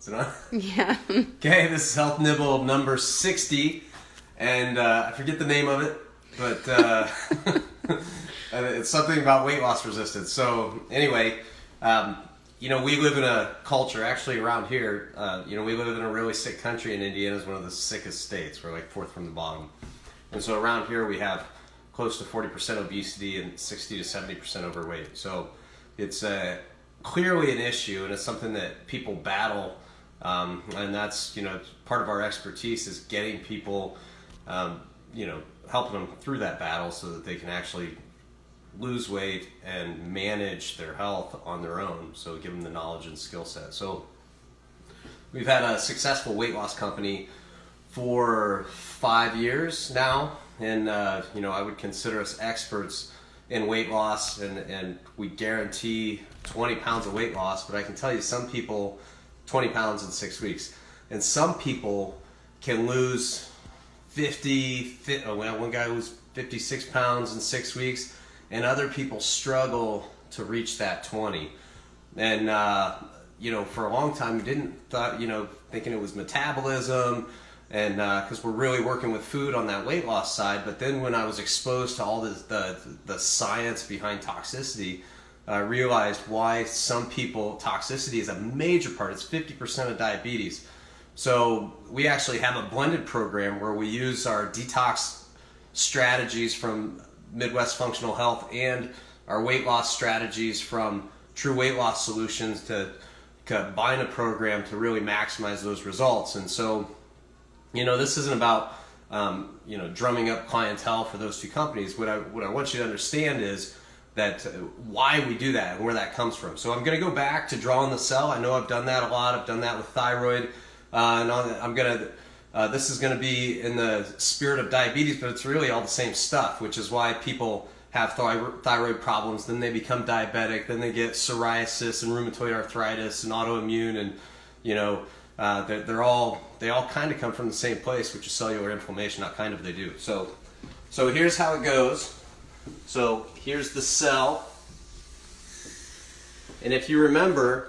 Is it on? Yeah. Okay, this is Health Nibble number 60, and I forget the name of it, but it's something about weight loss resistance. So anyway, we live in a culture, actually around here, we live in a really sick country, and Indiana is one of the sickest states. We're like fourth from the bottom. And so around here we have close to 40% obesity and 60 to 70% overweight. So it's clearly an issue, and it's something that people battle, and that's part of our expertise is getting people, helping them through that battle so that they can actually lose weight and manage their health on their own. So give them the knowledge and skill set. So we've had a successful weight loss company for 5 years now, and I would consider us experts in weight loss, and we guarantee 20 pounds of weight loss. But I can tell you, some people 20 pounds in 6 weeks, and some people can lose one guy lose 56 pounds in 6 weeks, and other people struggle to reach that 20. And for a long time we thinking it was metabolism, and because we're really working with food on that weight loss side. But then when I was exposed to all the science behind toxicity, I realized why some people, toxicity is a major part. It's 50% of diabetes. So we actually have a blended program where we use our detox strategies from Midwest Functional Health and our weight loss strategies from True Weight Loss Solutions to combine a program to really maximize those results. And so, this isn't about drumming up clientele for those two companies. What I want you to understand is that why we do that and where that comes from. So I'm going to go back to drawing the cell. I know I've done that a lot. I've done that with thyroid. This is going to be in the spirit of diabetes, but it's really all the same stuff, which is why people have thyroid problems. Then they become diabetic. Then they get psoriasis and rheumatoid arthritis and autoimmune, and they all kind of come from the same place, which is cellular inflammation. Not kind of, they do. So here's how it goes. So here's the cell, and if you remember,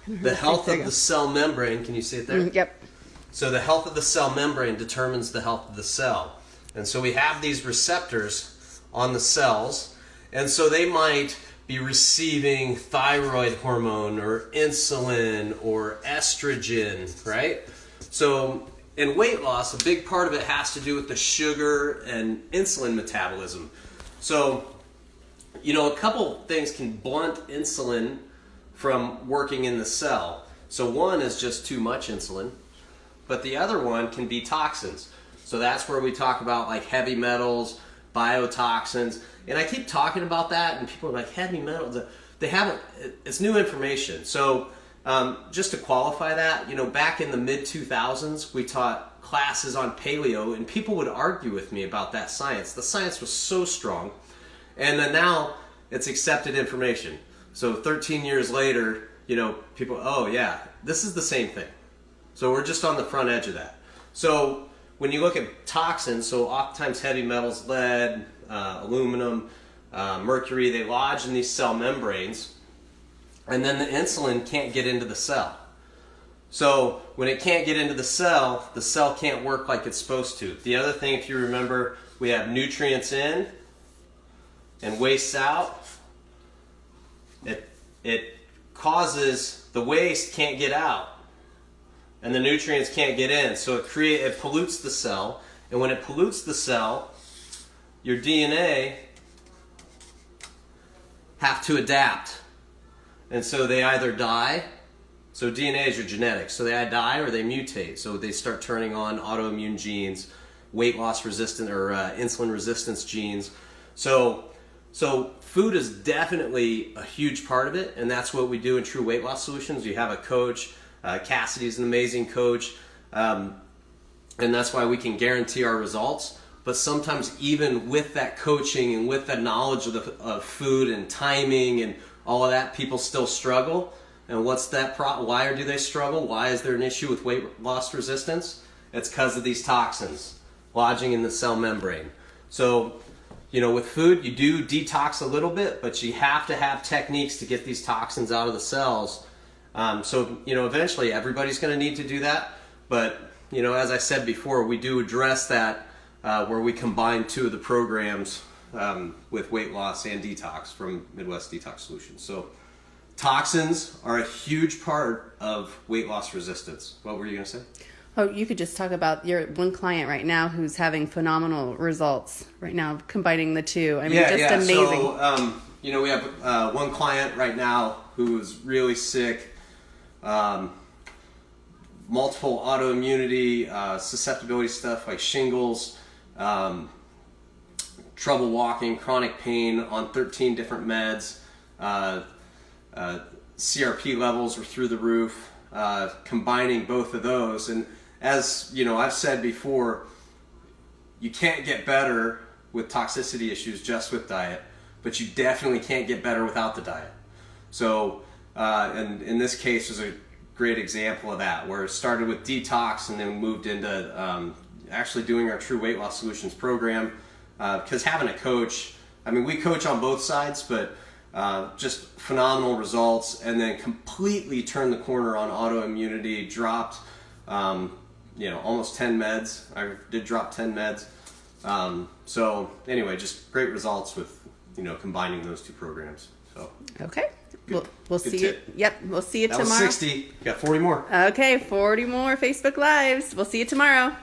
the health of the cell membrane, can you see it there? Yep. So the health of the cell membrane determines the health of the cell. And so we have these receptors on the cells, and so they might be receiving thyroid hormone or insulin or estrogen, right? So in weight loss, a big part of it has to do with the sugar and insulin metabolism. So, a couple things can blunt insulin from working in the cell. So one is just too much insulin, but the other one can be toxins. So that's where we talk about like heavy metals, biotoxins, and I keep talking about that, and people are like, heavy metals, it's new information. So just to qualify that, back in the mid-2000s, we taught classes on paleo, and people would argue with me about that science. The science was so strong, and then now it's accepted information. So 13 years later, people, oh yeah, this is the same thing. So we're just on the front edge of that. So when you look at toxins, so oftentimes heavy metals, lead, aluminum, mercury, they lodge in these cell membranes, and then the insulin can't get into the cell. So when it can't get into the cell can't work like it's supposed to. The other thing, if you remember, we have nutrients in and waste out. It causes the waste can't get out, and the nutrients can't get in. So it pollutes the cell, and when it pollutes the cell, your DNA have to adapt, and so they either die. So DNA is your genetics. So they either die or they mutate. So they start turning on autoimmune genes, weight loss resistant or insulin resistance genes. So food is definitely a huge part of it, and that's what we do in True Weight Loss Solutions. You have a coach. Cassidy's an amazing coach, and that's why we can guarantee our results. But sometimes even with that coaching and with that knowledge of food and timing and all of that, people still struggle. And what's that why do they struggle? Why is there an issue with weight loss resistance? It's because of these toxins lodging in the cell membrane. So, with food, you do detox a little bit, but you have to have techniques to get these toxins out of the cells. So, eventually everybody's going to need to do that. But, as I said before, we do address that where we combine two of the programs with weight loss and detox from Midwest Detox Solutions. So toxins are a huge part of weight loss resistance. What were you going to say? Oh, you could just talk about your one client right now who's having phenomenal results right now, combining the two. I mean, amazing. So, we have one client right now who's really sick, multiple autoimmunity, susceptibility stuff like shingles, trouble walking, chronic pain on 13 different meds, CRP levels were through the roof, combining both of those. And as I've said before, you can't get better with toxicity issues just with diet, but you definitely can't get better without the diet. So, and in this case is a great example of that, where it started with detox and then moved into actually doing our True Weight Loss Solutions program. Because having a coach, we coach on both sides, but just phenomenal results, and then completely turned the corner on autoimmunity, dropped almost 10 meds. I did drop 10 meds. So anyway, just great results with combining those two programs. So okay, we'll see tip. you. Yep, we'll see you that tomorrow. Was 60. Got 40 more. Okay, 40 more Facebook Lives. We'll see you tomorrow.